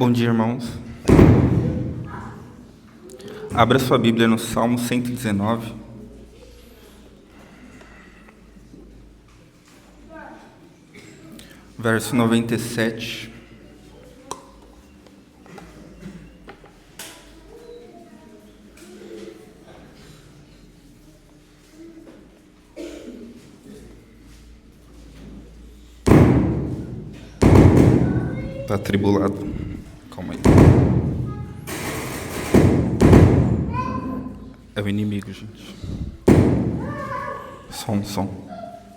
Bom dia, irmãos. Abra sua Bíblia no Salmo 119. Verso 97. Está atribulado. Calma aí. É o inimigo, gente. Som.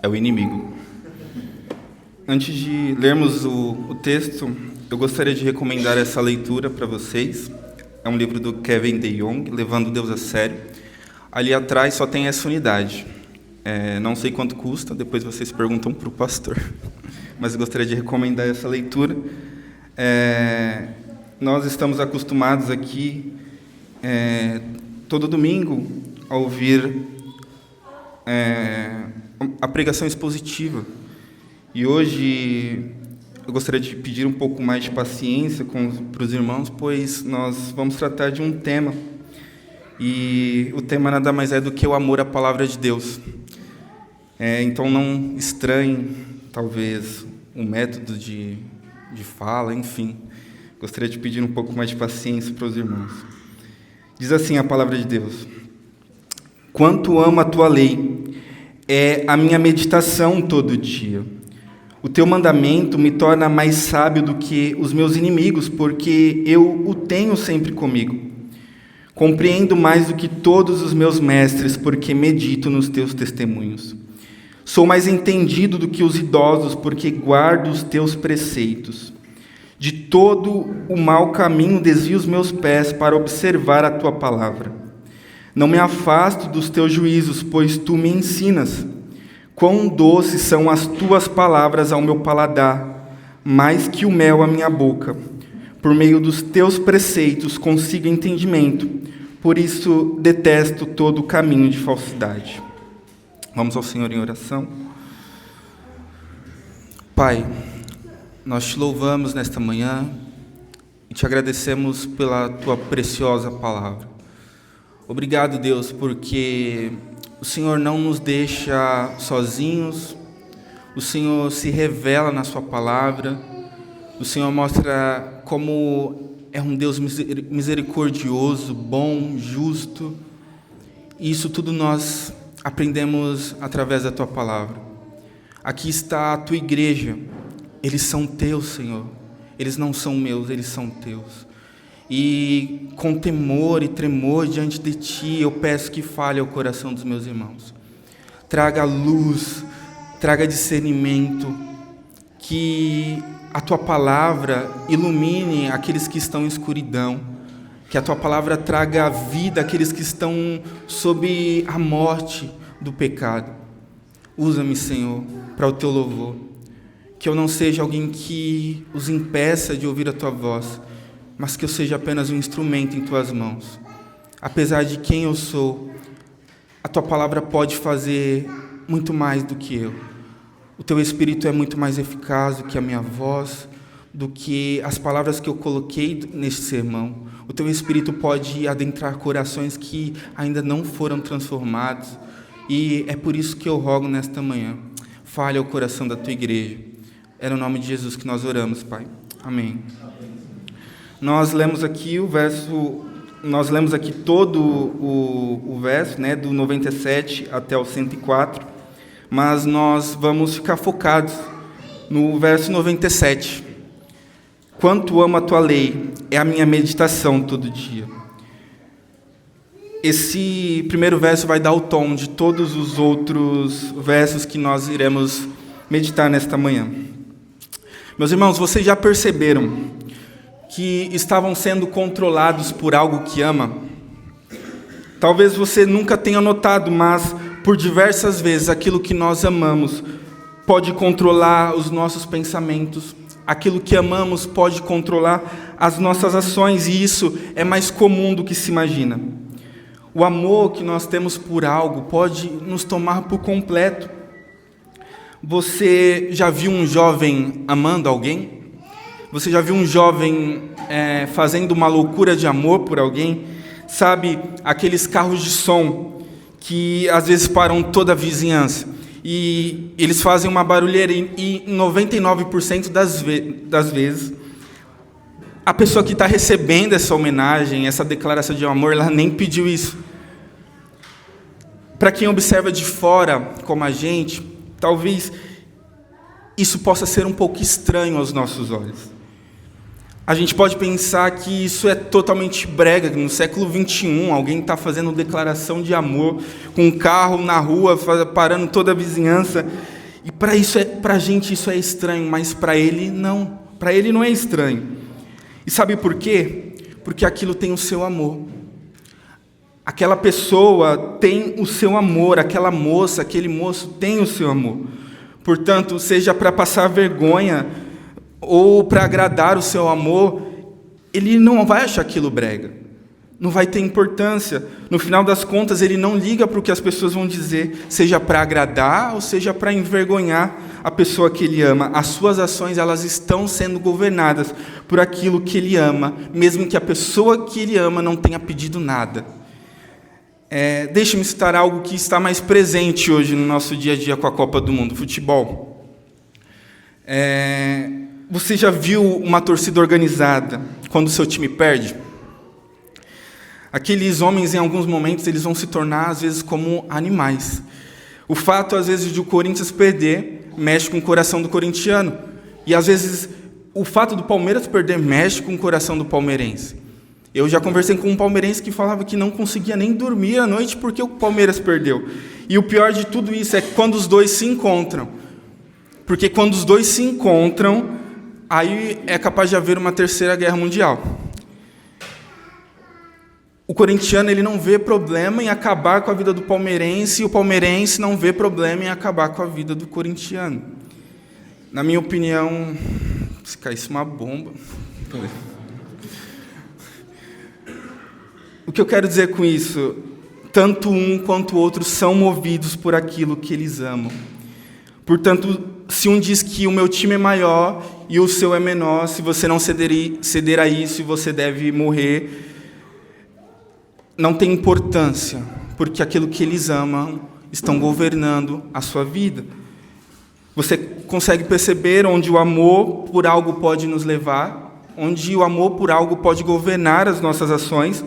É o inimigo. Antes de lermos o texto, eu gostaria de recomendar essa leitura para vocês. É um livro do Kevin DeYoung, Levando Deus a Sério. Ali atrás só tem essa unidade. Não sei quanto custa, depois vocês perguntam para o pastor. Mas eu gostaria de recomendar essa leitura. Nós estamos acostumados aqui, todo domingo, a ouvir a pregação expositiva. E hoje eu gostaria de pedir um pouco mais de paciência para os irmãos, pois nós vamos tratar de um tema. E o tema nada mais é do que o amor à palavra de Deus. Então não estranhe, talvez, o método de fala, enfim. Gostaria de pedir um pouco mais de paciência para os irmãos. Diz assim a palavra de Deus: Quanto amo a tua lei, é a minha meditação todo dia. O teu mandamento me torna mais sábio do que os meus inimigos, porque eu o tenho sempre comigo. Compreendo mais do que todos os meus mestres, porque medito nos teus testemunhos. Sou mais entendido do que os idosos, porque guardo os teus preceitos. De todo o mau caminho desvio os meus pés para observar a tua palavra. Não me afasto dos teus juízos, pois tu me ensinas. Quão doces são as tuas palavras ao meu paladar, mais que o mel à minha boca. Por meio dos teus preceitos consigo entendimento, por isso detesto todo o caminho de falsidade. Vamos ao Senhor em oração. Pai, nós te louvamos nesta manhã e te agradecemos pela tua preciosa palavra. Obrigado, Deus, porque o Senhor não nos deixa sozinhos, o Senhor se revela na sua palavra, o Senhor mostra como é um Deus misericordioso, bom, justo, e isso tudo nós aprendemos através da tua palavra. Aqui está a tua igreja, eles são teus, Senhor, eles não são meus, eles são teus. E com temor e tremor diante de ti, eu peço que fale ao coração dos meus irmãos. Traga luz, traga discernimento, que a tua palavra ilumine aqueles que estão em escuridão, que a tua palavra traga vida àqueles que estão sob a morte do pecado. Usa-me, Senhor, para o teu louvor, que eu não seja alguém que os impeça de ouvir a tua voz, mas que eu seja apenas um instrumento em tuas mãos. Apesar de quem eu sou, a tua palavra pode fazer muito mais do que eu. O teu Espírito é muito mais eficaz do que a minha voz, do que as palavras que eu coloquei neste sermão. O teu Espírito pode adentrar corações que ainda não foram transformados. E é por isso que eu rogo nesta manhã. Fale ao coração da tua igreja. É no nome de Jesus que nós oramos, Pai. Amém. Nós lemos aqui todo o verso, né, do 97 até o 104, mas nós vamos ficar focados no verso 97. Quanto amo a tua lei, é a minha meditação todo dia. Esse primeiro verso vai dar o tom de todos os outros versos que nós iremos meditar nesta manhã. Meus irmãos, vocês já perceberam que estavam sendo controlados por algo que ama? Talvez você nunca tenha notado, mas por diversas vezes aquilo que nós amamos pode controlar os nossos pensamentos. Aquilo que amamos pode controlar as nossas ações, e isso é mais comum do que se imagina. O amor que nós temos por algo pode nos tomar por completo. Você já viu um jovem amando alguém? Você já viu um jovem fazendo uma loucura de amor por alguém? Sabe, aqueles carros de som que às vezes param toda a vizinhança. E eles fazem uma barulheira e 99% das vezes, a pessoa que está recebendo essa homenagem, essa declaração de amor, ela nem pediu isso. Para quem observa de fora, como a gente, talvez isso possa ser um pouco estranho aos nossos olhos. A gente pode pensar que isso é totalmente brega, que no século XXI alguém está fazendo declaração de amor com um carro na rua, parando toda a vizinhança. E para a gente isso é estranho, mas para ele não. Para ele não é estranho. E sabe por quê? Porque aquilo tem o seu amor. Aquela pessoa tem o seu amor, aquela moça, aquele moço tem o seu amor. Portanto, seja para passar vergonha ou para agradar o seu amor, ele não vai achar aquilo brega. Não vai ter importância. No final das contas, ele não liga para o que as pessoas vão dizer, seja para agradar ou seja para envergonhar a pessoa que ele ama. As suas ações, elas estão sendo governadas por aquilo que ele ama, mesmo que a pessoa que ele ama não tenha pedido nada. Deixe-me citar algo que está mais presente hoje no nosso dia a dia com a Copa do Mundo, futebol. Você já viu uma torcida organizada quando o seu time perde? Aqueles homens, em alguns momentos, eles vão se tornar, às vezes, como animais. O fato, às vezes, de o Corinthians perder mexe com o coração do corintiano. E, às vezes, o fato do Palmeiras perder mexe com o coração do palmeirense. Eu já conversei com um palmeirense que falava que não conseguia nem dormir à noite porque o Palmeiras perdeu. E o pior de tudo isso é quando os dois se encontram. Porque quando os dois se encontram, aí é capaz de haver uma terceira guerra mundial. O corintiano, ele não vê problema em acabar com a vida do palmeirense, e o palmeirense não vê problema em acabar com a vida do corintiano. Na minha opinião, se caísse uma bomba... O que eu quero dizer com isso? Tanto um quanto o outro são movidos por aquilo que eles amam. Portanto, se um diz que o meu time é maior e o seu é menor, se você não ceder a isso, você deve morrer, não tem importância, porque aquilo que eles amam estão governando a sua vida. Você consegue perceber onde o amor por algo pode nos levar, onde o amor por algo pode governar as nossas ações.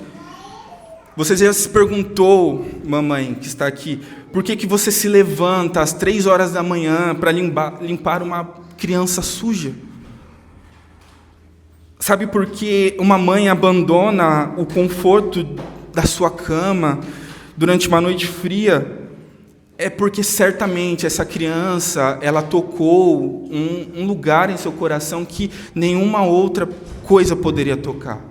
Você já se perguntou, mamãe, que está aqui, por que você se levanta às 3 horas da manhã para limpar uma criança suja? Sabe por que uma mãe abandona o conforto da sua cama durante uma noite fria? É porque certamente essa criança, ela tocou um lugar em seu coração que nenhuma outra coisa poderia tocar.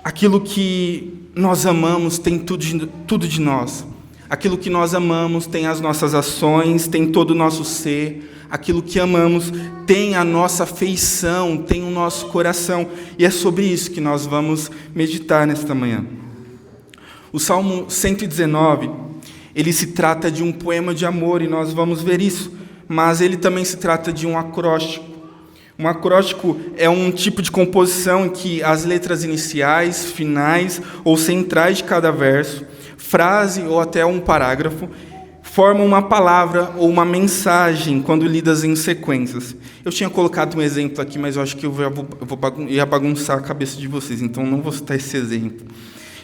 Aquilo que nós amamos tem tudo de nós. Aquilo que nós amamos tem as nossas ações, tem todo o nosso ser. Aquilo que amamos tem a nossa afeição, tem o nosso coração. E é sobre isso que nós vamos meditar nesta manhã. O Salmo 119, ele se trata de um poema de amor, e nós vamos ver isso. Mas ele também se trata de um acróstico. Um acróstico é um tipo de composição em que as letras iniciais, finais ou centrais de cada verso, frase ou até um parágrafo, formam uma palavra ou uma mensagem quando lidas em sequências. Eu tinha colocado um exemplo aqui, mas eu acho que ia bagunçar a cabeça de vocês, então não vou citar esse exemplo.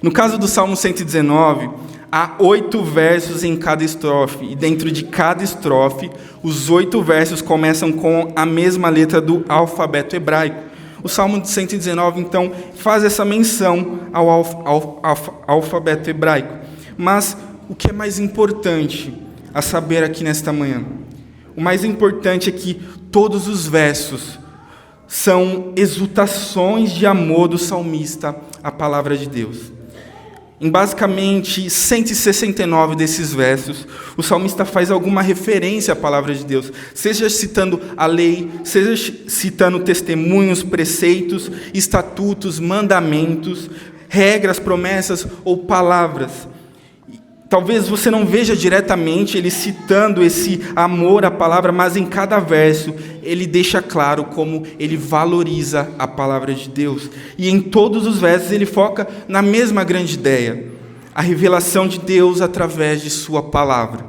No caso do Salmo 119, há 8 versos em cada estrofe, e dentro de cada estrofe, os 8 versos começam com a mesma letra do alfabeto hebraico. O Salmo 119, então, faz essa menção ao alfabeto hebraico. Mas o que é mais importante a saber aqui nesta manhã? O mais importante é que todos os versos são exultações de amor do salmista à palavra de Deus. Em basicamente 169 desses versos, o salmista faz alguma referência à palavra de Deus, seja citando a lei, seja citando testemunhos, preceitos, estatutos, mandamentos, regras, promessas ou palavras. Talvez você não veja diretamente ele citando esse amor à palavra, mas em cada verso ele deixa claro como ele valoriza a palavra de Deus. E em todos os versos ele foca na mesma grande ideia: a revelação de Deus através de sua palavra.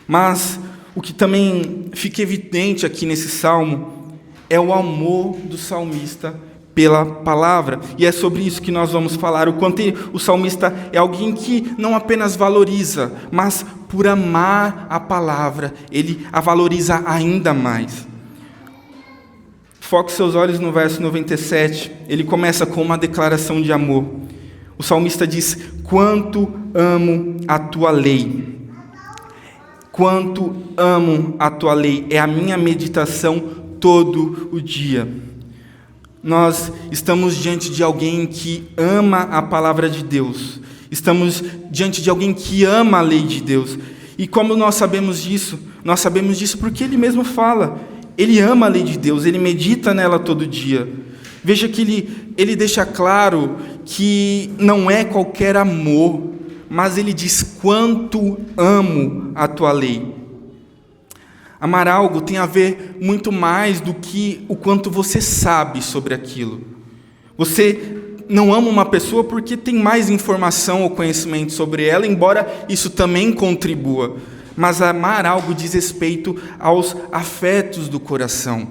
Mas o que também fica evidente aqui nesse salmo é o amor do salmista pela palavra, e é sobre isso que nós vamos falar, o quanto o salmista é alguém que não apenas valoriza, mas por amar a palavra, ele a valoriza ainda mais. Foque seus olhos no verso 97, ele começa com uma declaração de amor. O salmista diz: quanto amo a tua lei. Quanto amo a tua lei, é a minha meditação todo o dia. Nós estamos diante de alguém que ama a palavra de Deus. Estamos diante de alguém que ama a lei de Deus. E como nós sabemos disso? Nós sabemos disso porque ele mesmo fala. Ele ama a lei de Deus, ele medita nela todo dia. Veja que ele deixa claro que não é qualquer amor, mas ele diz: quanto amo a tua lei. Amar algo tem a ver muito mais do que o quanto você sabe sobre aquilo. Você não ama uma pessoa porque tem mais informação ou conhecimento sobre ela, embora isso também contribua. Mas amar algo diz respeito aos afetos do coração.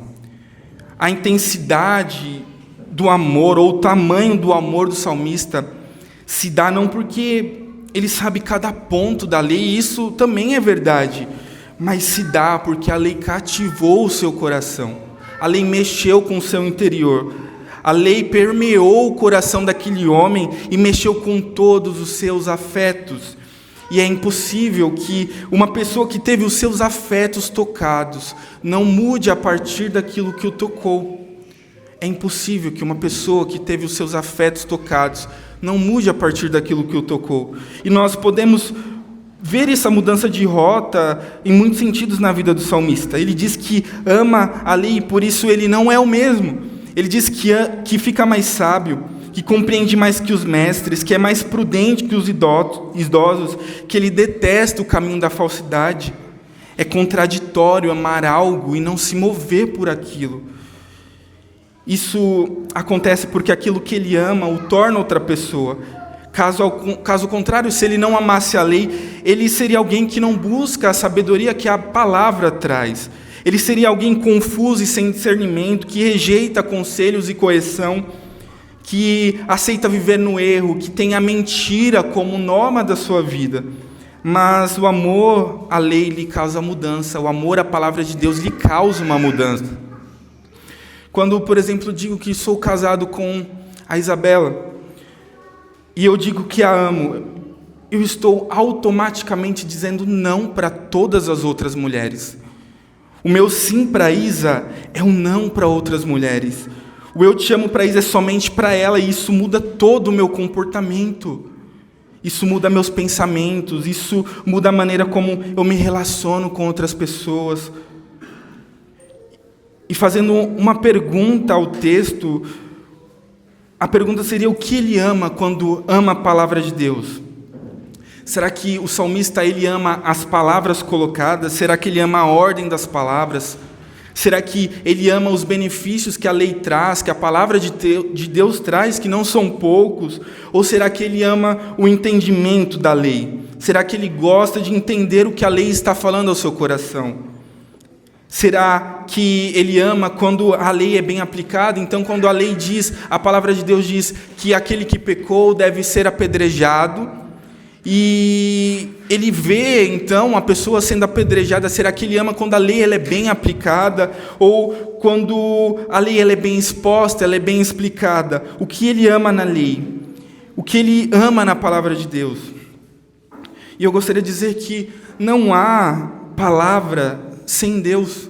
A intensidade do amor, ou o tamanho do amor do salmista, se dá não porque ele sabe cada ponto da lei, e isso também é verdade, mas se dá porque a lei cativou o seu coração, a lei mexeu com o seu interior, a lei permeou o coração daquele homem e mexeu com todos os seus afetos. E é impossível que uma pessoa que teve os seus afetos tocados não mude a partir daquilo que o tocou. É impossível que uma pessoa que teve os seus afetos tocados não mude a partir daquilo que o tocou. E nós podemos ver essa mudança de rota em muitos sentidos na vida do salmista. Ele diz que ama a lei e por isso ele não é o mesmo. Ele diz que fica mais sábio, que compreende mais que os mestres, que é mais prudente que os idosos, que ele detesta o caminho da falsidade. É contraditório amar algo e não se mover por aquilo. Isso acontece porque aquilo que ele ama o torna outra pessoa. Caso contrário, se ele não amasse a lei, ele seria alguém que não busca a sabedoria que a palavra traz. Ele seria alguém confuso e sem discernimento, que rejeita conselhos e correção, que aceita viver no erro, que tem a mentira como norma da sua vida. Mas o amor à lei lhe causa mudança, o amor à palavra de Deus lhe causa uma mudança. Quando, por exemplo, digo que sou casado com a Isabela, e eu digo que a amo, eu estou automaticamente dizendo não para todas as outras mulheres. O meu sim para Isa é um não para outras mulheres. O eu te amo para Isa é somente para ela, e isso muda todo o meu comportamento. Isso muda meus pensamentos, isso muda a maneira como eu me relaciono com outras pessoas. E fazendo uma pergunta ao texto, a pergunta seria: o que ele ama quando ama a palavra de Deus? Será que o salmista ele ama as palavras colocadas? Será que ele ama a ordem das palavras? Será que ele ama os benefícios que a lei traz, que a palavra de Deus traz, que não são poucos? Ou será que ele ama o entendimento da lei? Será que ele gosta de entender o que a lei está falando ao seu coração? Será que ele ama quando a lei é bem aplicada? Então, quando a lei diz, a palavra de Deus diz que aquele que pecou deve ser apedrejado, e ele vê, então, a pessoa sendo apedrejada, será que ele ama quando a lei ela é bem aplicada? Ou quando a lei ela é bem exposta, ela é bem explicada? O que ele ama na lei? O que ele ama na palavra de Deus? E eu gostaria de dizer que não há palavra sem Deus.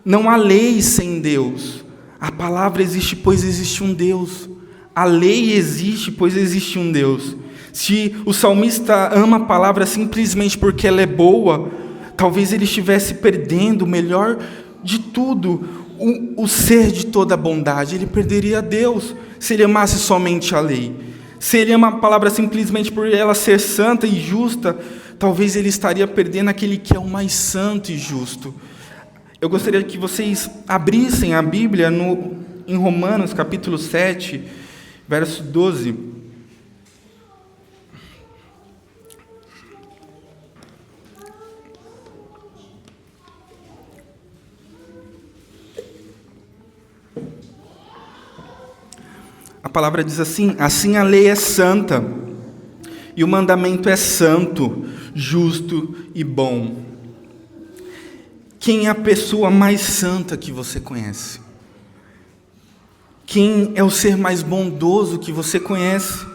Não há lei sem Deus. A palavra existe, pois existe um Deus. A lei existe, pois existe um Deus. Se o salmista ama a palavra simplesmente porque ela é boa, talvez ele estivesse perdendo o melhor de tudo, o ser de toda a bondade. Ele perderia Deus se ele amasse somente a lei. Se ele ama a palavra simplesmente por ela ser santa e justa, talvez ele estaria perdendo aquele que é o mais santo e justo. Eu gostaria que vocês abrissem a Bíblia em Romanos, capítulo 7, verso 12. A palavra diz assim: assim a lei é santa, e o mandamento é santo, justo e bom. Quem é a pessoa mais santa que você conhece? Quem é o ser mais bondoso que você conhece?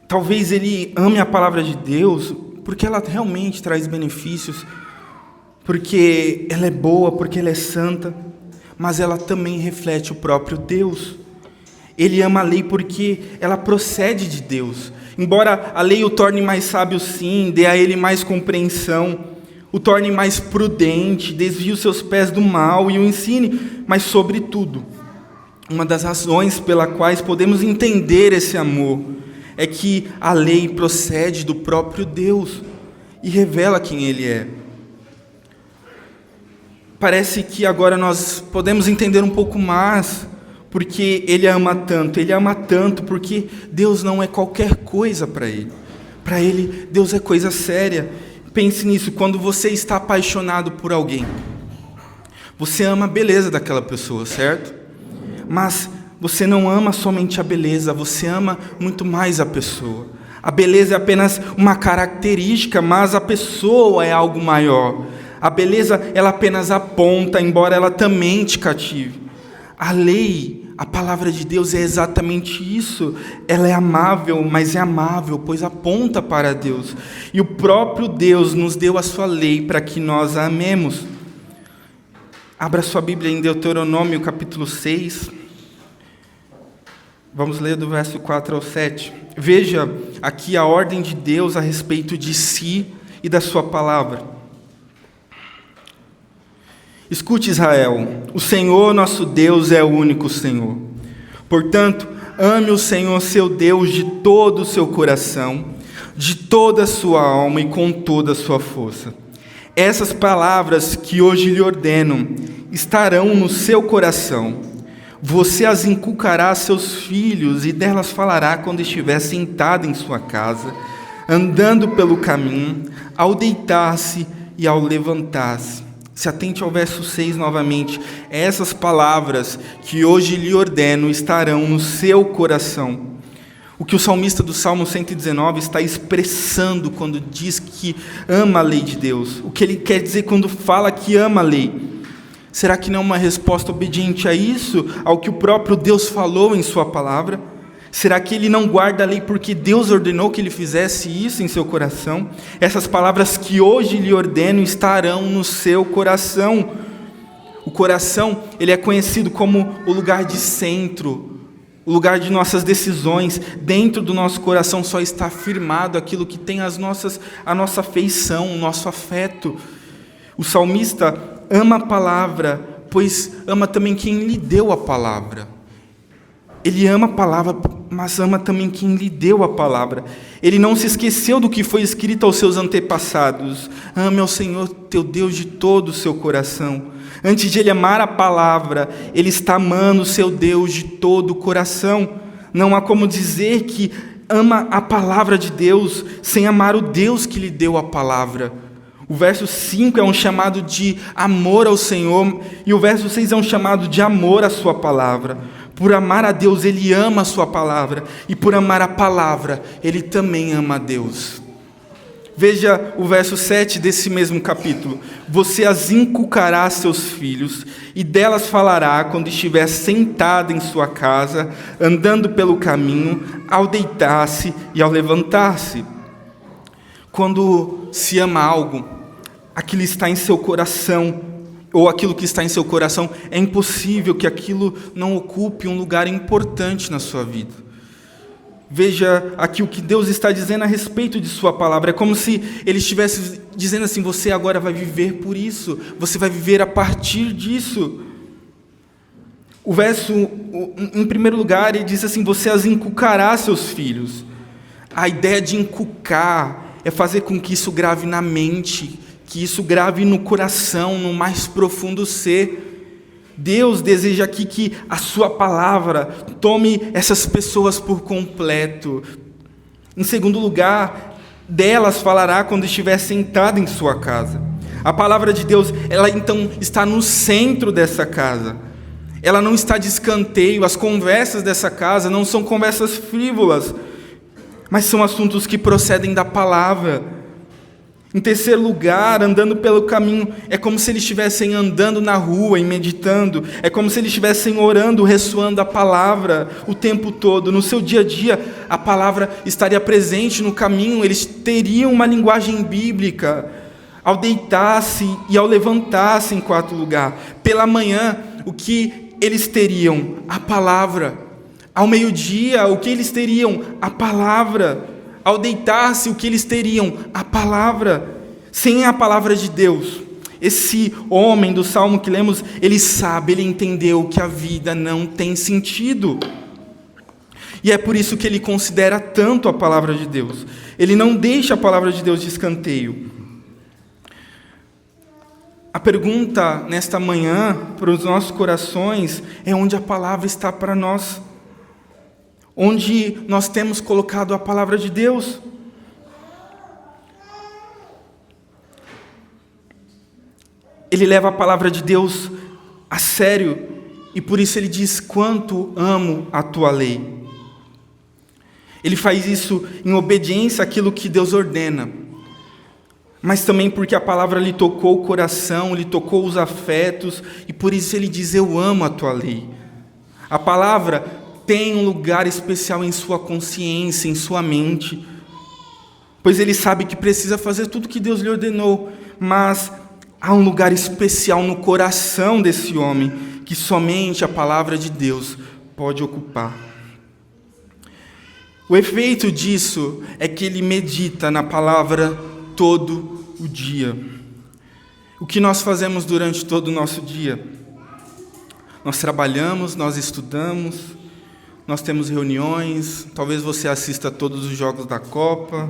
Talvez ele ame a palavra de Deus porque ela realmente traz benefícios, porque ela é boa, porque ela é santa, mas ela também reflete o próprio Deus. Ele ama a lei porque ela procede de Deus. Embora a lei o torne mais sábio, sim, dê a ele mais compreensão, o torne mais prudente, desvie os seus pés do mal e o ensine, mas sobretudo, uma das razões pela quais podemos entender esse amor é que a lei procede do próprio Deus e revela quem Ele é. Parece que agora nós podemos entender um pouco mais porque Ele ama tanto porque Deus não é qualquer coisa para Ele. Para Ele, Deus é coisa séria. Pense nisso, quando você está apaixonado por alguém, você ama a beleza daquela pessoa, certo? Mas você não ama somente a beleza, você ama muito mais a pessoa. A beleza é apenas uma característica, mas a pessoa é algo maior. A beleza, ela apenas aponta, embora ela também te cative. A lei, a palavra de Deus é exatamente isso. Ela é amável, mas é amável, pois aponta para Deus. E o próprio Deus nos deu a sua lei para que nós a amemos. Abra sua Bíblia em Deuteronômio, capítulo 6. Vamos ler do verso 4 ao 7. Veja aqui a ordem de Deus a respeito de si e da sua palavra. Escute, Israel, o Senhor nosso Deus é o único Senhor. Portanto, ame o Senhor seu Deus de todo o seu coração, de toda a sua alma e com toda a sua força. Essas palavras que hoje lhe ordeno estarão no seu coração. Você as inculcará a seus filhos e delas falará quando estiver sentado em sua casa, andando pelo caminho, ao deitar-se e ao levantar-se. Se atente ao verso 6 novamente. Essas palavras que hoje lhe ordeno estarão no seu coração. O que o salmista do Salmo 119 está expressando quando diz que ama a lei de Deus. O que ele quer dizer quando fala que ama a lei. Será que não é uma resposta obediente a isso? Ao que o próprio Deus falou em sua palavra? Será que ele não guarda a lei porque Deus ordenou que ele fizesse isso em seu coração? Essas palavras que hoje lhe ordeno estarão no seu coração. O coração, ele é conhecido como o lugar de centro, o lugar de nossas decisões. Dentro do nosso coração só está firmado aquilo que tem a nossa afeição, o nosso afeto. O salmista ama a palavra, pois ama também quem lhe deu a palavra. Ele ama a palavra, mas ama também quem lhe deu a palavra. Ele não se esqueceu do que foi escrito aos seus antepassados. Ame ao Senhor teu Deus de todo o seu coração. Antes de ele amar a palavra, ele está amando o seu Deus de todo o coração. Não há como dizer que ama a palavra de Deus sem amar o Deus que lhe deu a palavra. O verso 5 é um chamado de amor ao Senhor, e o verso 6 é um chamado de amor à sua palavra. Por amar a Deus, ele ama a sua palavra, e por amar a palavra, ele também ama a Deus. Veja o verso 7 desse mesmo capítulo. Você as inculcará a seus filhos, e delas falará quando estiver sentado em sua casa, andando pelo caminho, ao deitar-se e ao levantar-se. Quando se ama algo, aquilo está em seu coração, ou aquilo que está em seu coração, é impossível que aquilo não ocupe um lugar importante na sua vida. Veja aqui o que Deus está dizendo a respeito de sua palavra. É como se Ele estivesse dizendo assim: você agora vai viver por isso, você vai viver a partir disso. O verso, em primeiro lugar, ele diz assim: você as inculcará a seus filhos. A ideia de inculcar é fazer com que isso grave na mente, que isso grave no coração, no mais profundo ser. Deus deseja aqui que a sua palavra tome essas pessoas por completo. Em segundo lugar, delas falará quando estiver sentado em sua casa. A palavra de Deus, ela então está no centro dessa casa. Ela não está de escanteio. As conversas dessa casa não são conversas frívolas, mas são assuntos que procedem da palavra. Em terceiro lugar, andando pelo caminho, é como se eles estivessem andando na rua e meditando. É como se eles estivessem orando, ressoando a palavra o tempo todo. No seu dia a dia, a palavra estaria presente no caminho. Eles teriam uma linguagem bíblica ao deitar-se e ao levantar-se, em quarto lugar. Pela manhã, o que eles teriam? A palavra. Ao meio-dia, o que eles teriam? A palavra. Ao deitar-se, o que eles teriam? A palavra. Sem a palavra de Deus, esse homem do Salmo que lemos, ele sabe, ele entendeu que a vida não tem sentido. E é por isso que ele considera tanto a palavra de Deus. Ele não deixa a palavra de Deus de escanteio. A pergunta nesta manhã, para os nossos corações, é onde a palavra está para nós. Onde nós temos colocado a palavra de Deus. Ele leva a palavra de Deus a sério, e por isso ele diz: quanto amo a tua lei. Ele faz isso em obediência àquilo que Deus ordena, mas também porque a palavra lhe tocou o coração, lhe tocou os afetos, e por isso ele diz: eu amo a tua lei. A palavra tem um lugar especial em sua consciência, em sua mente, pois ele sabe que precisa fazer tudo que Deus lhe ordenou, mas há um lugar especial no coração desse homem, que somente a palavra de Deus pode ocupar. O efeito disso é que ele medita na palavra todo o dia. O que nós fazemos durante todo o nosso dia? Nós trabalhamos, nós estudamos, nós temos reuniões, talvez você assista a todos os jogos da Copa.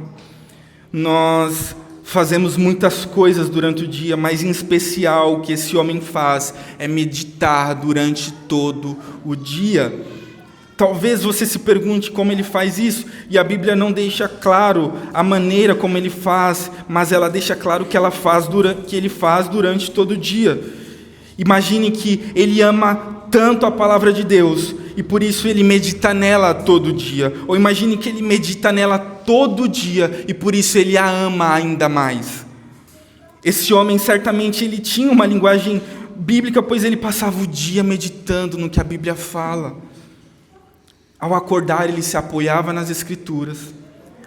Nós fazemos muitas coisas durante o dia, mas em especial o que esse homem faz é meditar durante todo o dia. Talvez você se pergunte como ele faz isso, e a Bíblia não deixa claro a maneira como ele faz, mas ela deixa claro que ele faz durante todo o dia. Imagine que ele ama tanto a palavra de Deus, e por isso ele medita nela todo dia. Ou imagine que ele medita nela todo dia, e por isso ele a ama ainda mais. Esse homem certamente ele tinha uma linguagem bíblica, pois ele passava o dia meditando no que a Bíblia fala. Ao acordar, ele se apoiava nas Escrituras.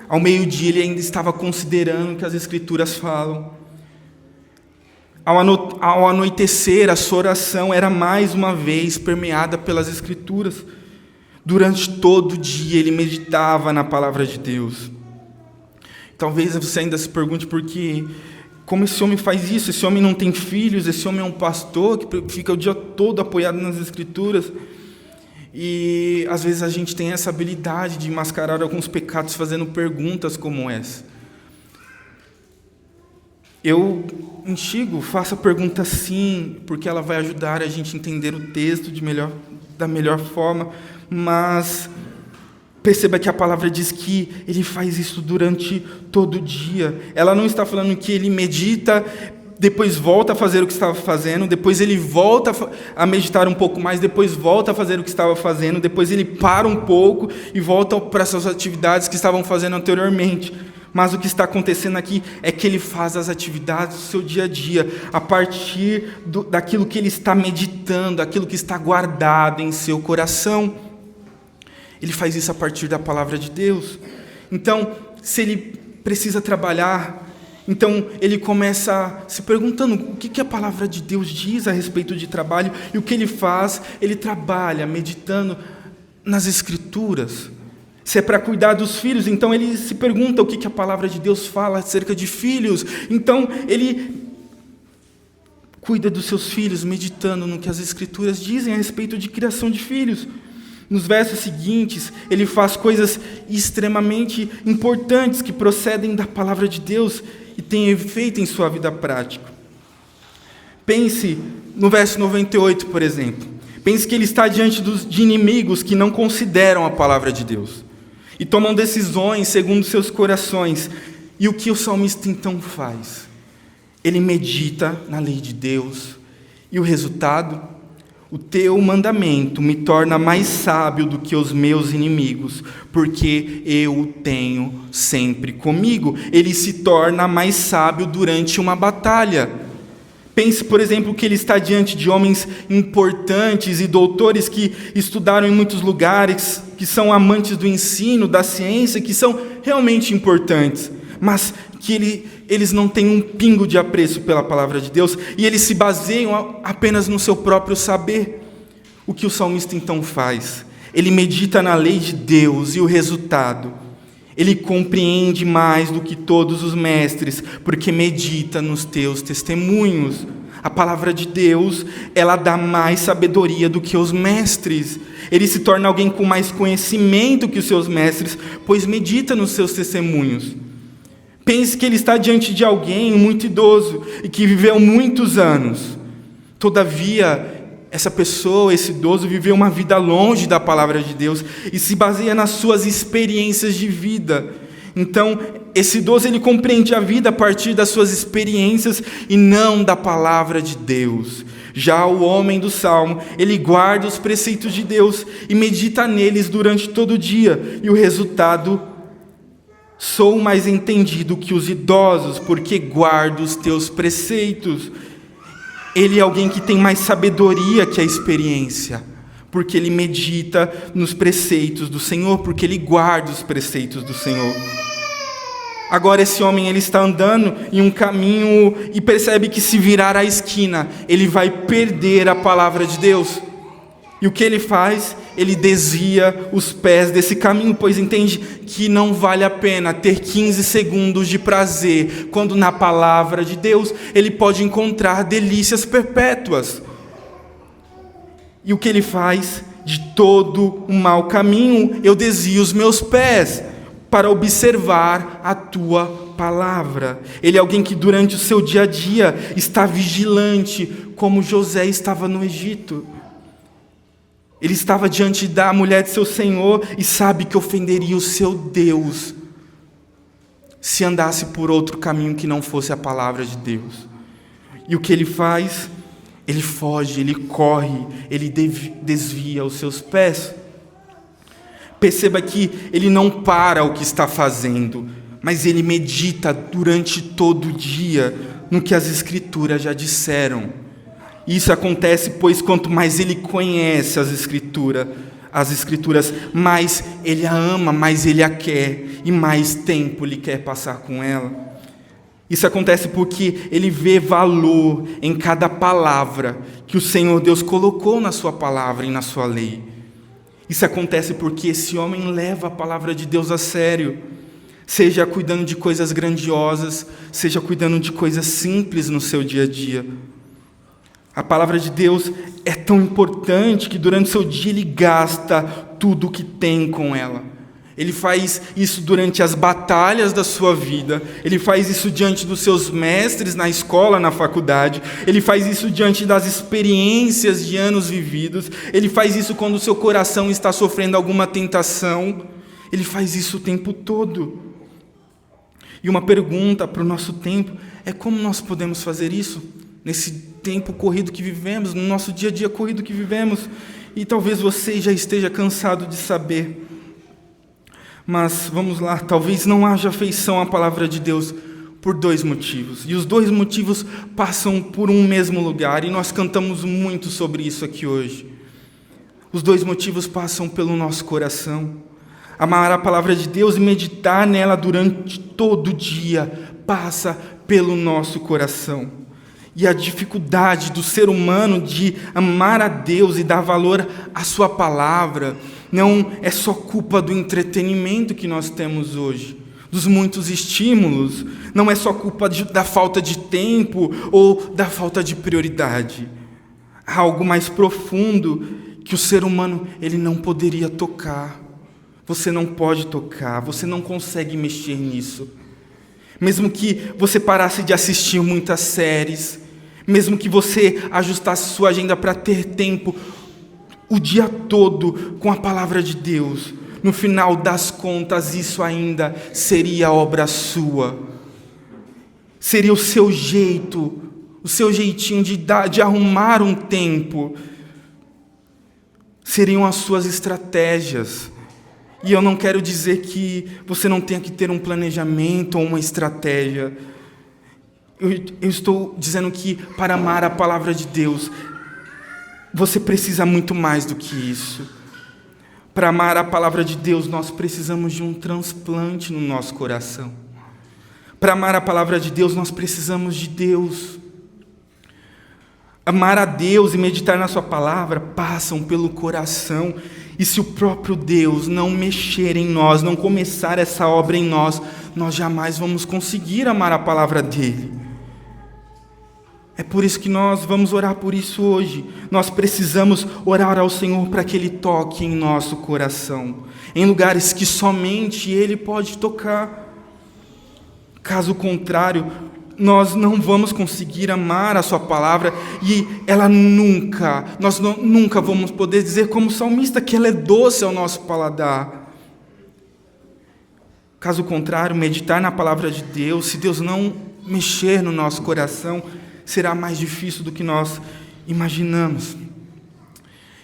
Ao meio-dia, ele ainda estava considerando o que as Escrituras falam. Ao anoitecer, a sua oração era mais uma vez permeada pelas Escrituras. Durante todo o dia, ele meditava na palavra de Deus. Talvez você ainda se pergunte como esse homem faz isso? Esse homem não tem filhos, esse homem é um pastor que fica o dia todo apoiado nas Escrituras. E às vezes a gente tem essa habilidade de mascarar alguns pecados fazendo perguntas como essa. Eu instigo, faça a pergunta sim, porque ela vai ajudar a gente a entender o texto da melhor forma, mas perceba que a palavra diz que ele faz isso durante todo o dia. Ela não está falando que ele medita, depois volta a fazer o que estava fazendo, depois ele volta a meditar um pouco mais, depois volta a fazer o que estava fazendo, depois ele para um pouco e volta para essas atividades que estavam fazendo anteriormente. Mas o que está acontecendo aqui é que ele faz as atividades do seu dia a dia, a partir daquilo que ele está meditando, aquilo que está guardado em seu coração. Ele faz isso a partir da palavra de Deus. Então, se ele precisa trabalhar, então ele começa se perguntando o que a palavra de Deus diz a respeito de trabalho, e o que ele faz? Ele trabalha meditando nas Escrituras. Se é para cuidar dos filhos, então ele se pergunta o que a palavra de Deus fala acerca de filhos. Então ele Cuida dos seus filhos, meditando no que as Escrituras dizem a respeito de criação de filhos. Nos versos seguintes, ele faz coisas extremamente importantes que procedem da palavra de Deus e têm efeito em sua vida prática. Pense no verso 98, por exemplo. Pense que ele está diante de inimigos que não consideram a palavra de Deus e tomam decisões segundo seus corações. E o que o salmista então faz? Ele medita na lei de Deus. E o resultado? O teu mandamento me torna mais sábio do que os meus inimigos, porque eu o tenho sempre comigo. Ele se torna mais sábio durante uma batalha. Pense, por exemplo, que ele está diante de homens importantes e doutores que estudaram em muitos lugares, que são amantes do ensino, da ciência, que são realmente importantes, mas que eles não têm um pingo de apreço pela palavra de Deus e eles se baseiam apenas no seu próprio saber. O que o salmista então faz? Ele medita na lei de Deus e o resultado? Ele compreende mais do que todos os mestres, porque medita nos teus testemunhos. A palavra de Deus, ela dá mais sabedoria do que os mestres. Ele se torna alguém com mais conhecimento que os seus mestres, pois medita nos seus testemunhos. Pense que ele está diante de alguém muito idoso e que viveu muitos anos. Todavia, essa pessoa, esse idoso, viveu uma vida longe da palavra de Deus e se baseia nas suas experiências de vida. Então, esse idoso, ele compreende a vida a partir das suas experiências e não da palavra de Deus. Já o homem do Salmo, ele guarda os preceitos de Deus e medita neles durante todo o dia. E o resultado: sou mais entendido que os idosos, porque guardo os teus preceitos. Ele é alguém que tem mais sabedoria que a experiência, porque ele medita nos preceitos do Senhor, porque ele guarda os preceitos do Senhor. Agora esse homem, ele está andando em um caminho e percebe que se virar à esquina, ele vai perder a palavra de Deus. E o que ele faz? Ele desvia os pés desse caminho, pois entende que não vale a pena ter 15 segundos de prazer, quando na palavra de Deus ele pode encontrar delícias perpétuas. E o que ele faz? De todo o mau caminho eu desvio os meus pés para observar a tua palavra. Ele é alguém que durante o seu dia a dia está vigilante, como José estava no Egito. Ele estava diante da mulher de seu senhor e sabe que ofenderia o seu Deus se andasse por outro caminho que não fosse a palavra de Deus. E o que ele faz? Ele foge, ele corre, ele desvia os seus pés. Perceba que ele não para o que está fazendo, mas ele medita durante todo o dia no que as Escrituras já disseram. Isso acontece, pois quanto mais ele conhece as Escrituras, mais ele a ama, mais ele a quer, e mais tempo ele quer passar com ela. Isso acontece porque ele vê valor em cada palavra que o Senhor Deus colocou na sua palavra e na sua lei. Isso acontece porque esse homem leva a palavra de Deus a sério, seja cuidando de coisas grandiosas, seja cuidando de coisas simples no seu dia a dia. A palavra de Deus é tão importante que durante o seu dia ele gasta tudo o que tem com ela. Ele faz isso durante as batalhas da sua vida, ele faz isso diante dos seus mestres na escola, na faculdade, ele faz isso diante das experiências de anos vividos, ele faz isso quando o seu coração está sofrendo alguma tentação, ele faz isso o tempo todo. E uma pergunta para o nosso tempo é: como nós podemos fazer isso? Nesse tempo corrido que vivemos, no nosso dia a dia corrido que vivemos, e talvez você já esteja cansado de saber. Mas vamos lá, talvez não haja afeição à palavra de Deus por 2 motivos. E os 2 motivos passam por um mesmo lugar, e nós cantamos muito sobre isso aqui hoje. Os 2 motivos passam pelo nosso coração. Amar a palavra de Deus e meditar nela durante todo o dia passa pelo nosso coração. E a dificuldade do ser humano de amar a Deus e dar valor à sua palavra não é só culpa do entretenimento que nós temos hoje, dos muitos estímulos, não é só culpa da falta de tempo ou da falta de prioridade. Há algo mais profundo que o ser humano ele não poderia tocar. Você não pode tocar, você não consegue mexer nisso. Mesmo que você parasse de assistir muitas séries, mesmo que você ajustasse sua agenda para ter tempo o dia todo com a palavra de Deus, no final das contas, isso ainda seria obra sua. Seria o seu jeito, o seu jeitinho de arrumar um tempo. Seriam as suas estratégias. E eu não quero dizer que você não tenha que ter um planejamento ou uma estratégia. Eu estou dizendo que para amar a palavra de Deus, você precisa muito mais do que isso. Para amar a palavra de Deus, nós precisamos de um transplante no nosso coração. Para amar a palavra de Deus, nós precisamos de Deus. Amar a Deus e meditar na sua palavra passam pelo coração. E se o próprio Deus não mexer em nós, não começar essa obra em nós, nós jamais vamos conseguir amar a palavra dele. É por isso que nós vamos orar por isso hoje. Nós precisamos orar ao Senhor para que Ele toque em nosso coração, em lugares que somente Ele pode tocar. Caso contrário, nós não vamos conseguir amar a sua palavra e nós nunca vamos poder dizer como salmista que ela é doce ao nosso paladar. Caso contrário, meditar na palavra de Deus, se Deus não mexer no nosso coração, será mais difícil do que nós imaginamos.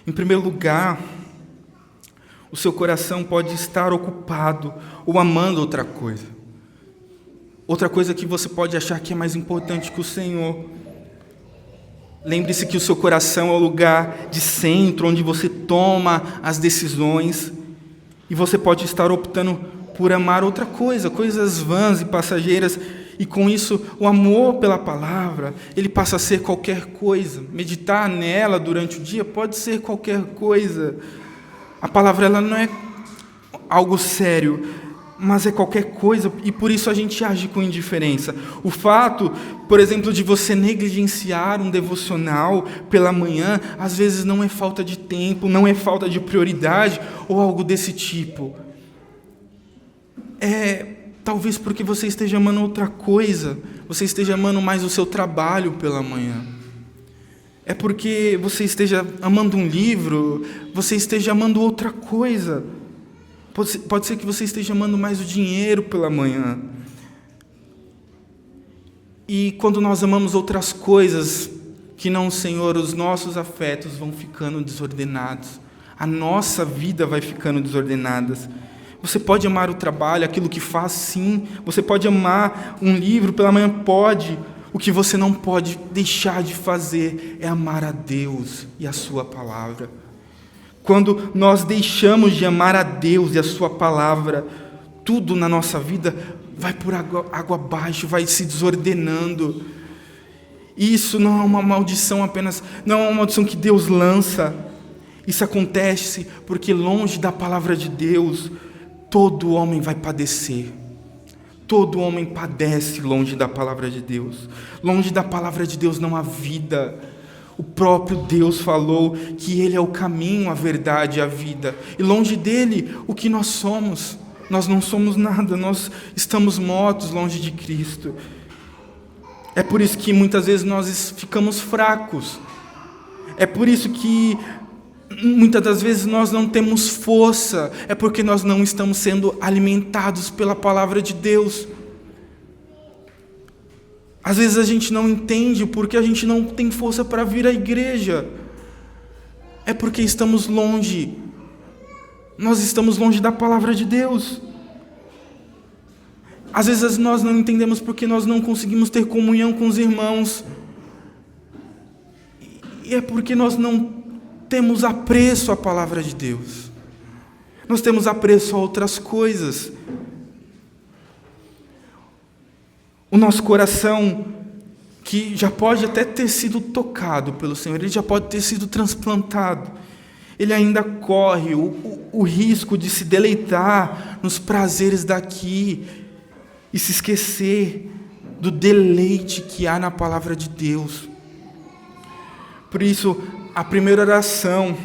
Em primeiro lugar, o seu coração pode estar ocupado ou amando outra coisa. Outra coisa que você pode achar que é mais importante que o Senhor. Lembre-se que o seu coração é o lugar de centro, onde você toma as decisões. E você pode estar optando por amar outra coisa, coisas vãs e passageiras. E com isso, o amor pela palavra, ele passa a ser qualquer coisa. Meditar nela durante o dia pode ser qualquer coisa. A palavra ela não é algo sério, mas é qualquer coisa, e por isso a gente age com indiferença. O fato, por exemplo, de você negligenciar um devocional pela manhã, às vezes não é falta de tempo, não é falta de prioridade, ou algo desse tipo. Talvez porque você esteja amando outra coisa, você esteja amando mais o seu trabalho pela manhã. É porque você esteja amando um livro, você esteja amando outra coisa. Pode ser que você esteja amando mais o dinheiro pela manhã. E quando nós amamos outras coisas que não o Senhor, os nossos afetos vão ficando desordenados. A nossa vida vai ficando desordenada. Você pode amar o trabalho, aquilo que faz, sim. Você pode amar um livro pela manhã, pode. O que você não pode deixar de fazer é amar a Deus e a sua palavra. Quando nós deixamos de amar a Deus e a sua palavra, tudo na nossa vida vai por água abaixo, vai se desordenando. Isso não é uma maldição apenas, não é uma maldição que Deus lança. Isso acontece porque longe da palavra de Deus, todo homem vai padecer. Todo homem padece longe da palavra de Deus. Longe da palavra de Deus não há vida. O próprio Deus falou que Ele é o caminho, a verdade e a vida. E longe dEle, o que nós somos? Nós não somos nada, nós estamos mortos longe de Cristo. É por isso que muitas vezes nós ficamos fracos. É por isso que muitas das vezes nós não temos força. É porque nós não estamos sendo alimentados pela palavra de Deus. Às vezes a gente não entende porque a gente não tem força para vir à igreja. É porque estamos longe. Nós estamos longe da palavra de Deus. Às vezes nós não entendemos porque nós não conseguimos ter comunhão com os irmãos. E é porque nós não temos apreço à palavra de Deus. Nós temos apreço a outras coisas. O nosso coração, que já pode até ter sido tocado pelo Senhor, ele já pode ter sido transplantado, ele ainda corre o risco de se deleitar nos prazeres daqui e se esquecer do deleite que há na palavra de Deus. Por isso, a primeira oração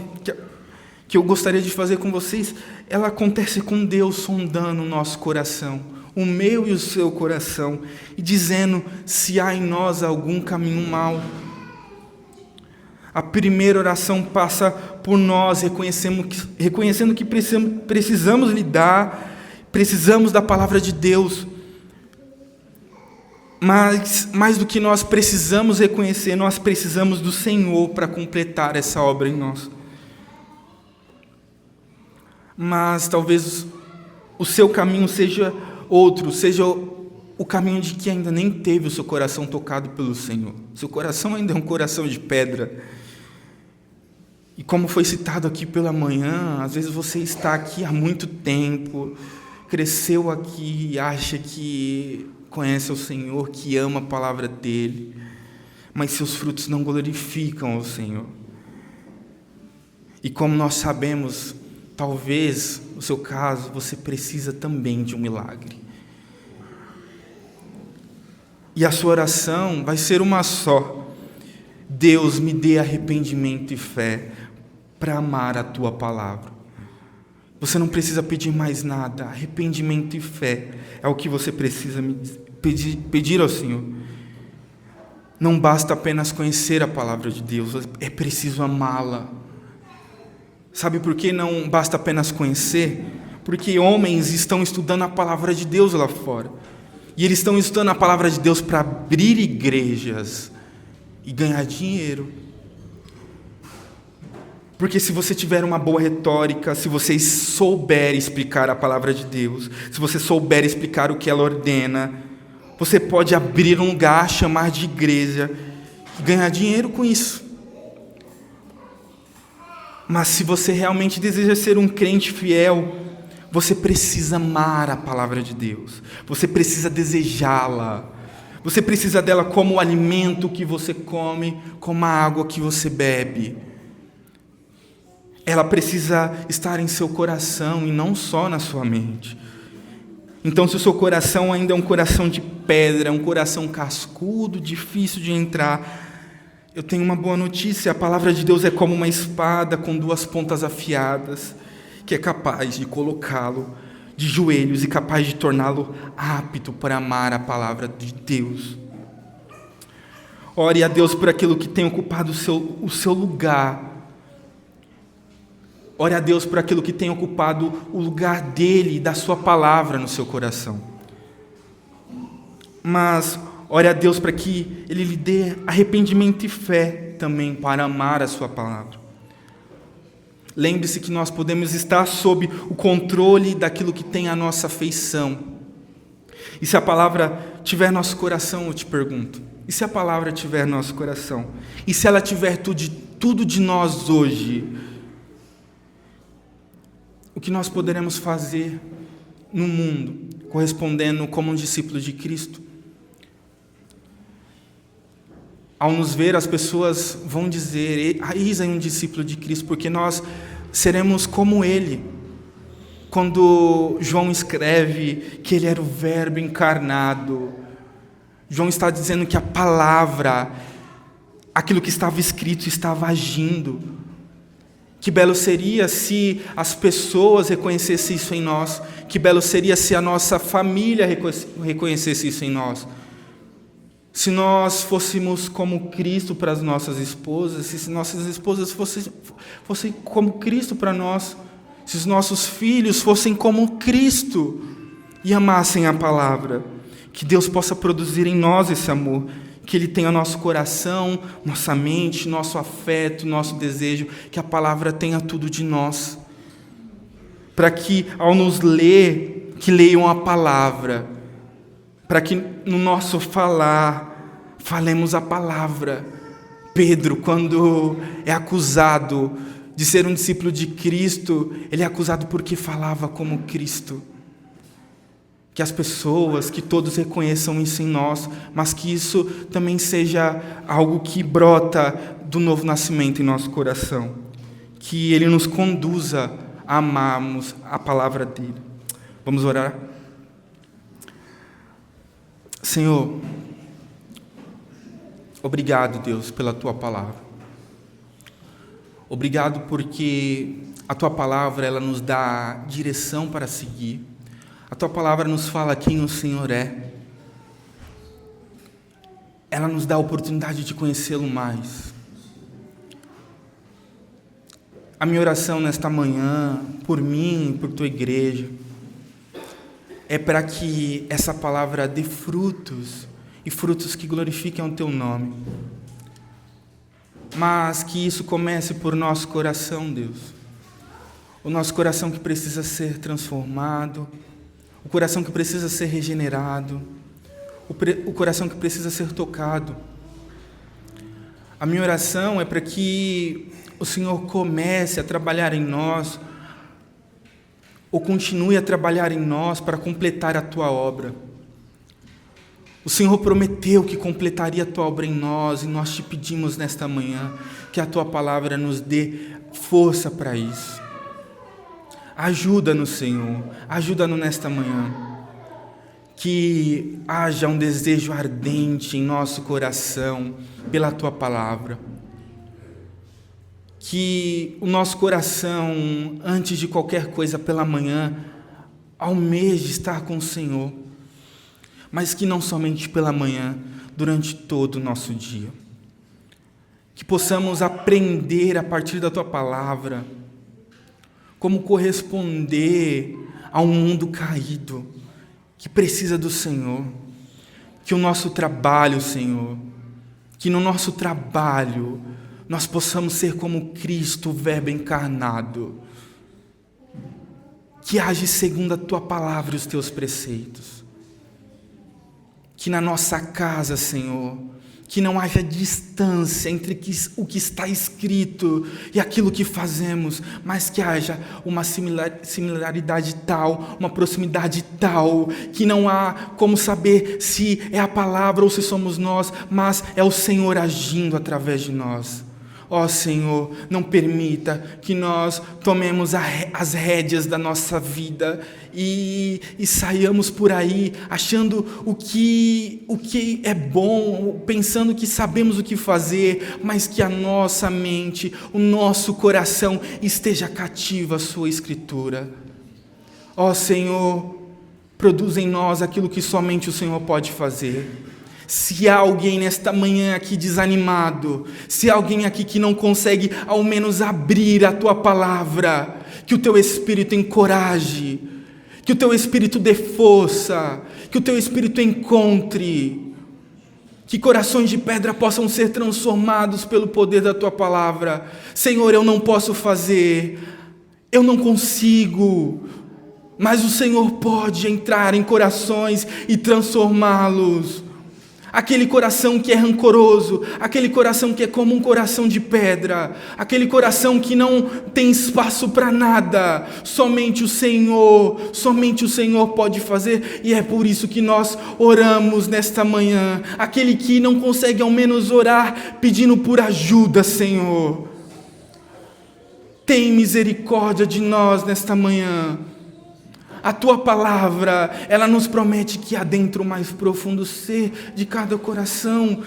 que eu gostaria de fazer com vocês, ela acontece com Deus sondando o nosso coração, o meu e o seu coração, e dizendo se há em nós algum caminho mau. A primeira oração passa por nós reconhecendo que precisamos lidar, precisamos da palavra de Deus. Mas, mais do que nós precisamos reconhecer, nós precisamos do Senhor para completar essa obra em nós. Mas talvez o seu caminho seja outro, seja o caminho de que ainda nem teve o seu coração tocado pelo Senhor. Seu coração ainda é um coração de pedra. E como foi citado aqui pela manhã, às vezes você está aqui há muito tempo, cresceu aqui e acha que conhece o Senhor, que ama a palavra dEle, mas seus frutos não glorificam ao Senhor. E como nós sabemos, talvez, no seu caso, você precisa também de um milagre. E a sua oração vai ser uma só: Deus, me dê arrependimento e fé para amar a Tua palavra. Você não precisa pedir mais nada, arrependimento e fé é o que você precisa pedir ao Senhor. Não basta apenas conhecer a palavra de Deus, é preciso amá-la. Sabe por que não basta apenas conhecer? Porque homens estão estudando a palavra de Deus lá fora. E eles estão estudando a palavra de Deus para abrir igrejas e ganhar dinheiro. Porque se você tiver uma boa retórica, se você souber explicar a palavra de Deus, se você souber explicar o que ela ordena, você pode abrir um lugar, chamar de igreja e ganhar dinheiro com isso. Mas se você realmente deseja ser um crente fiel, você precisa amar a palavra de Deus. Você precisa desejá-la. Você precisa dela como o alimento que você come, como a água que você bebe. Ela precisa estar em seu coração e não só na sua mente. Então, se o seu coração ainda é um coração de pedra, um coração cascudo, difícil de entrar, eu tenho uma boa notícia: a palavra de Deus é como uma espada com duas pontas afiadas, que é capaz de colocá-lo de joelhos e capaz de torná-lo apto para amar a palavra de Deus. Ore a Deus por aquilo que tem ocupado o seu lugar. Ore a Deus por aquilo que tem ocupado o lugar dele e da sua palavra no seu coração. Mas ore a Deus para que Ele lhe dê arrependimento e fé também para amar a sua palavra. Lembre-se que nós podemos estar sob o controle daquilo que tem a nossa afeição. E se a palavra tiver nosso coração, eu te pergunto, e se a palavra tiver nosso coração? E se ela tiver tudo de nós hoje? O que nós poderemos fazer no mundo, correspondendo como um discípulo de Cristo? Ao nos ver, as pessoas vão dizer: Isa é um discípulo de Cristo, porque nós seremos como Ele. Quando João escreve que Ele era o Verbo encarnado, João está dizendo que a palavra, aquilo que estava escrito, estava agindo. Que belo seria se as pessoas reconhecessem isso em nós. Que belo seria se a nossa família reconhecesse isso em nós. Se nós fôssemos como Cristo para as nossas esposas, se nossas esposas fossem como Cristo para nós, se os nossos filhos fossem como Cristo e amassem a palavra, que Deus possa produzir em nós esse amor, que Ele tenha nosso coração, nossa mente, nosso afeto, nosso desejo, que a palavra tenha tudo de nós, para que ao nos ler, que leiam a palavra, para que no nosso falar, falemos a palavra. Pedro, quando é acusado de ser um discípulo de Cristo, ele é acusado porque falava como Cristo. Que as pessoas, que todos reconheçam isso em nós, mas que isso também seja algo que brota do novo nascimento em nosso coração. Que Ele nos conduza a amarmos a palavra dEle. Vamos orar? Senhor, obrigado, Deus, pela Tua palavra. Obrigado porque a Tua palavra, ela nos dá direção para seguir. A Tua palavra nos fala quem o Senhor é. Ela nos dá a oportunidade de conhecê-lo mais. A minha oração nesta manhã, por mim, por Tua igreja, é para que essa palavra dê frutos, e frutos que glorifiquem o Teu nome. Mas que isso comece por nosso coração, Deus. O nosso coração que precisa ser transformado, o coração que precisa ser regenerado, o coração que precisa ser tocado. A minha oração é para que o Senhor comece a trabalhar em nós, ou continue a trabalhar em nós para completar a Tua obra. O Senhor prometeu que completaria a Tua obra em nós, e nós Te pedimos nesta manhã que a Tua palavra nos dê força para isso. Ajuda-nos, Senhor, ajuda-nos nesta manhã, que haja um desejo ardente em nosso coração pela Tua palavra. Que o nosso coração, antes de qualquer coisa pela manhã, almeje estar com o Senhor, mas que não somente pela manhã, durante todo o nosso dia. Que possamos aprender a partir da Tua palavra como corresponder a um mundo caído que precisa do Senhor. Que o nosso trabalho, Senhor, que no nosso trabalho nós possamos ser como Cristo, o Verbo encarnado, que age segundo a Tua palavra e os Teus preceitos. Que na nossa casa, Senhor, que não haja distância entre o que está escrito e aquilo que fazemos, mas que haja uma similaridade tal, uma proximidade tal, que não há como saber se é a palavra ou se somos nós, mas é o Senhor agindo através de nós. Ó Senhor, não permita que nós tomemos as rédeas da nossa vida e saiamos por aí achando o que é bom, pensando que sabemos o que fazer, mas que a nossa mente, o nosso coração esteja cativo à Sua Escritura. Ó Senhor, produz em nós aquilo que somente o Senhor pode fazer. Se há alguém nesta manhã aqui desanimado, se há alguém aqui que não consegue ao menos abrir a Tua palavra, que o Teu Espírito encoraje, que o Teu Espírito dê força, que o Teu Espírito encontre, que corações de pedra possam ser transformados pelo poder da Tua palavra. Senhor, eu não posso fazer, eu não consigo, mas o Senhor pode entrar em corações e transformá-los. Aquele coração que é rancoroso, aquele coração que é como um coração de pedra, aquele coração que não tem espaço para nada, somente o Senhor pode fazer, e é por isso que nós oramos nesta manhã. Aquele que não consegue ao menos orar pedindo por ajuda, Senhor, tem misericórdia de nós nesta manhã. A Tua palavra, ela nos promete que adentra o mais profundo ser de cada coração.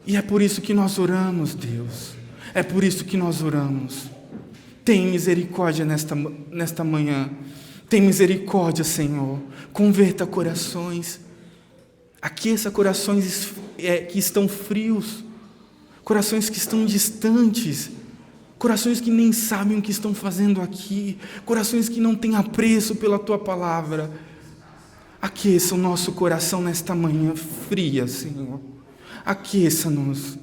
E é por isso que nós oramos, Deus. É por isso que nós oramos. Tem misericórdia nesta manhã. Tem misericórdia, Senhor. Converta corações. Aqueça corações que estão frios. Corações que estão distantes. Corações que nem sabem o que estão fazendo aqui, corações que não têm apreço pela Tua palavra. Aqueça o nosso coração nesta manhã fria, Senhor. Aqueça-nos.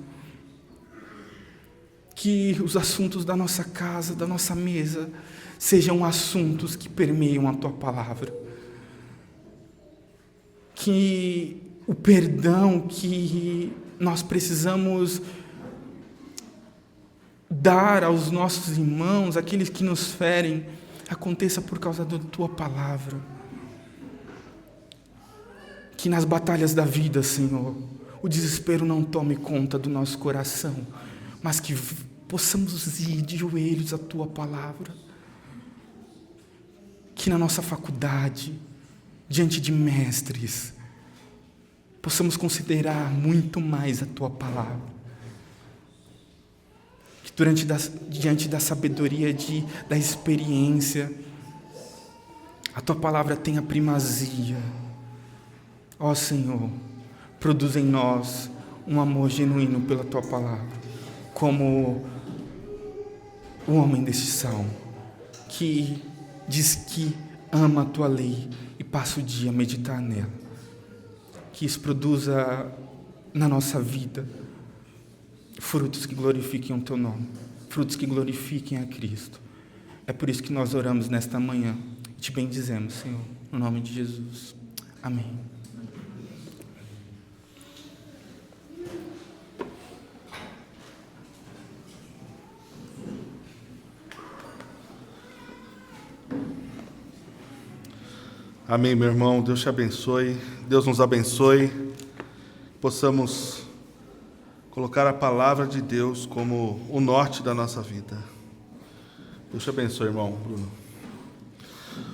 Que os assuntos da nossa casa, da nossa mesa, sejam assuntos que permeiam a Tua palavra. Que o perdão que nós precisamos dar aos nossos irmãos, aqueles que nos ferem, aconteça por causa da Tua palavra. Que nas batalhas da vida, Senhor, o desespero não tome conta do nosso coração, mas que possamos ir de joelhos à Tua palavra. Que na nossa faculdade, diante de mestres, possamos considerar muito mais a Tua palavra. Que diante da sabedoria, da experiência, a Tua palavra tenha primazia. Ó Senhor, produz em nós um amor genuíno pela Tua palavra, como o homem deste salmo, que diz que ama a Tua lei e passa o dia a meditar nela. Que isso produza na nossa vida frutos que glorifiquem o Teu nome, frutos que glorifiquem a Cristo. É por isso que nós oramos nesta manhã e Te bendizemos, Senhor, no nome de Jesus. Amém. Amém, meu irmão. Deus te abençoe. Deus nos abençoe. Possamos colocar a palavra de Deus como o norte da nossa vida. Deus te abençoe, irmão Bruno.